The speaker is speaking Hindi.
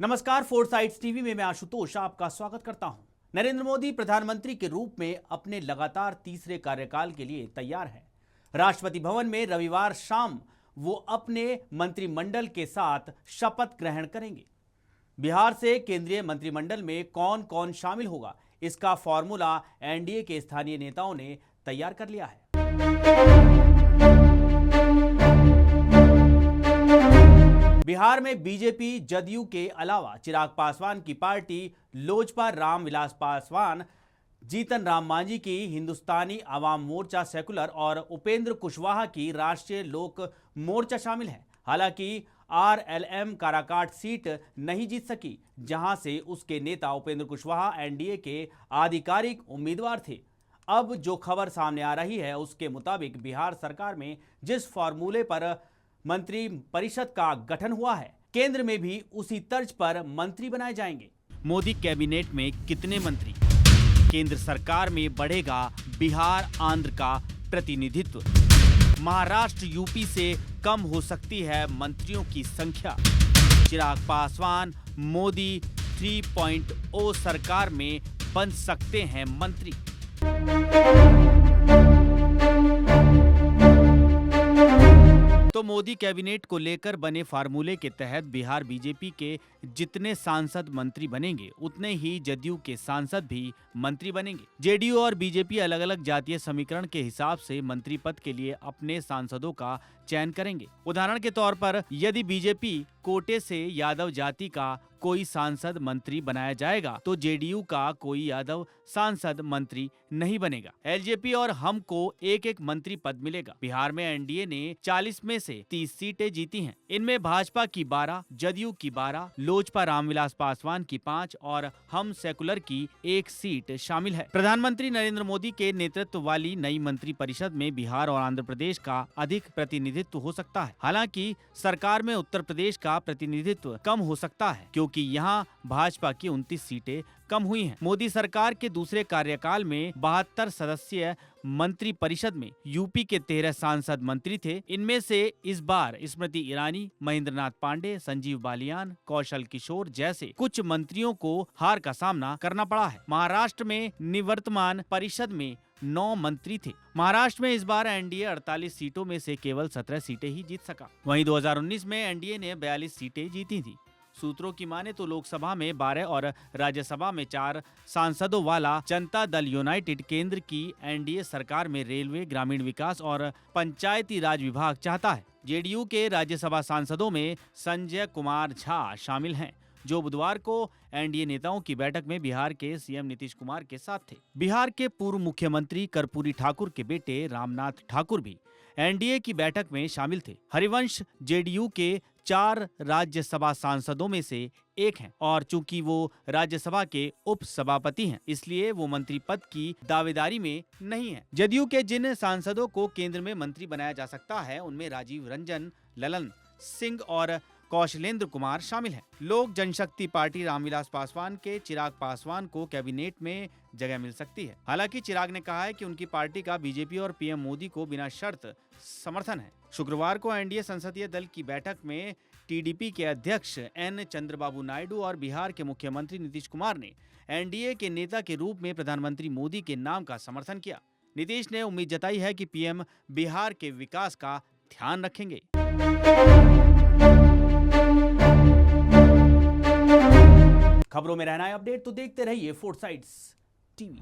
नमस्कार, फोर साइड्स टीवी में मैं आशुतोष आपका स्वागत करता हूं। नरेंद्र मोदी प्रधानमंत्री के रूप में अपने लगातार तीसरे कार्यकाल के लिए तैयार हैं। राष्ट्रपति भवन में रविवार शाम वो अपने मंत्रिमंडल के साथ शपथ ग्रहण करेंगे। बिहार से केंद्रीय मंत्रिमंडल में कौन कौन शामिल होगा, इसका फॉर्मूला एनडीए के स्थानीय नेताओं ने तैयार कर लिया है। बिहार में बीजेपी जदयू के अलावा चिराग पासवान की पार्टी लोजपा रामविलास पासवान, जीतन राम मांझी की हिंदुस्तानी आवाम मोर्चा सेकुलर और उपेंद्र कुशवाहा की राष्ट्रीय लोक मोर्चा शामिल है। हालांकि आरएलएम काराकाट सीट नहीं जीत सकी, जहां से उसके नेता उपेंद्र कुशवाहा एनडीए के आधिकारिक उम्मीदवार थे। अब जो खबर सामने आ रही है उसके मुताबिक बिहार सरकार में जिस फॉर्मूले पर मंत्री परिषद का गठन हुआ है, केंद्र में भी उसी तर्ज पर मंत्री बनाए जाएंगे। मोदी कैबिनेट में कितने मंत्री? केंद्र सरकार में बढ़ेगा बिहार आंध्र का प्रतिनिधित्व। महाराष्ट्र यूपी से कम हो सकती है मंत्रियों की संख्या। चिराग पासवान मोदी 3.0 सरकार में बन सकते हैं मंत्री। तो मोदी कैबिनेट को लेकर बने फार्मूले के तहत बिहार बीजेपी के जितने सांसद मंत्री बनेंगे, उतने ही जदयू के सांसद भी मंत्री बनेंगे। जेडीयू और बीजेपी अलग अलग जातीय समीकरण के हिसाब से मंत्री पद के लिए अपने सांसदों का चयन करेंगे। उदाहरण के तौर पर यदि बीजेपी कोटे से यादव जाति का कोई सांसद मंत्री बनाया जाएगा, तो जेडीयू का कोई यादव सांसद मंत्री नहीं बनेगा। एलजेपी और हम को एक एक मंत्री पद मिलेगा। बिहार में एनडीए ने 40 में से 30 सीटें जीती हैं। इनमें भाजपा की 12, जदयू की 12, लोजपा रामविलास पासवान की 5 और हम सेकुलर की 1 सीट शामिल है। प्रधानमंत्री नरेंद्र मोदी के नेतृत्व वाली नई मंत्री परिषद में बिहार और आंध्र प्रदेश का अधिक प्रतिनिधित्व हो सकता है। हालांकि सरकार में उत्तर प्रदेश का प्रतिनिधित्व कम हो सकता है, क्योंकि यहाँ भाजपा की 29 सीटें कम हुई हैं। मोदी सरकार के दूसरे कार्यकाल में 72 सदस्यीय मंत्री परिषद में यूपी के 13 सांसद मंत्री थे। इनमें से इस बार स्मृति ईरानी, महेंद्र नाथ पांडे, संजीव बालियान, कौशल किशोर जैसे कुछ मंत्रियों को हार का सामना करना पड़ा है। महाराष्ट्र में निवर्तमान परिषद में 9 मंत्री थे। महाराष्ट्र में इस बार एनडीए 48 सीटों में से केवल 17 सीटें ही जीत सका। वहीं 2019 में एनडीए ने 42 सीटें जीती थी। सूत्रों की माने तो लोकसभा में 12 और राज्यसभा में 4 सांसदों वाला जनता दल यूनाइटेड केंद्र की एनडीए सरकार में रेलवे, ग्रामीण विकास और पंचायती राज विभाग चाहता है। जेडीयू के राज्यसभा सांसदों में संजय कुमार झा शामिल हैं, जो बुधवार को एनडीए नेताओं की बैठक में बिहार के सीएम नीतीश कुमार के साथ थे। बिहार के पूर्व मुख्यमंत्री कर्पूरी ठाकुर के बेटे रामनाथ ठाकुर भी एनडीए की बैठक में शामिल थे। हरिवंश जेडीयू के 4 राज्यसभा सांसदों में से एक हैं और चूंकि वो राज्यसभा के उप सभापति हैं, इसलिए वो मंत्री पद की दावेदारी में नहीं है। जदयू के जिन सांसदों को केंद्र में मंत्री बनाया जा सकता है, उनमें राजीव रंजन, ललन सिंह और कौशलेंद्र कुमार शामिल हैं। लोक जनशक्ति पार्टी रामविलास पासवान के चिराग पासवान को कैबिनेट में जगह मिल सकती है। हालांकि चिराग ने कहा है कि उनकी पार्टी का बीजेपी और पीएम मोदी को बिना शर्त समर्थन है। शुक्रवार को एनडीए संसदीय दल की बैठक में टीडीपी के अध्यक्ष एन चंद्रबाबू नायडू और बिहार के मुख्यमंत्री नीतीश कुमार ने एनडीए के नेता के रूप में प्रधानमंत्री मोदी के नाम का समर्थन किया। नीतीश ने उम्मीद जताई है कि पीएम बिहार के विकास का ध्यान रखेंगे। खबरों में रहना है अपडेट, तो देखते रहिए फोर साइड्स टीवी।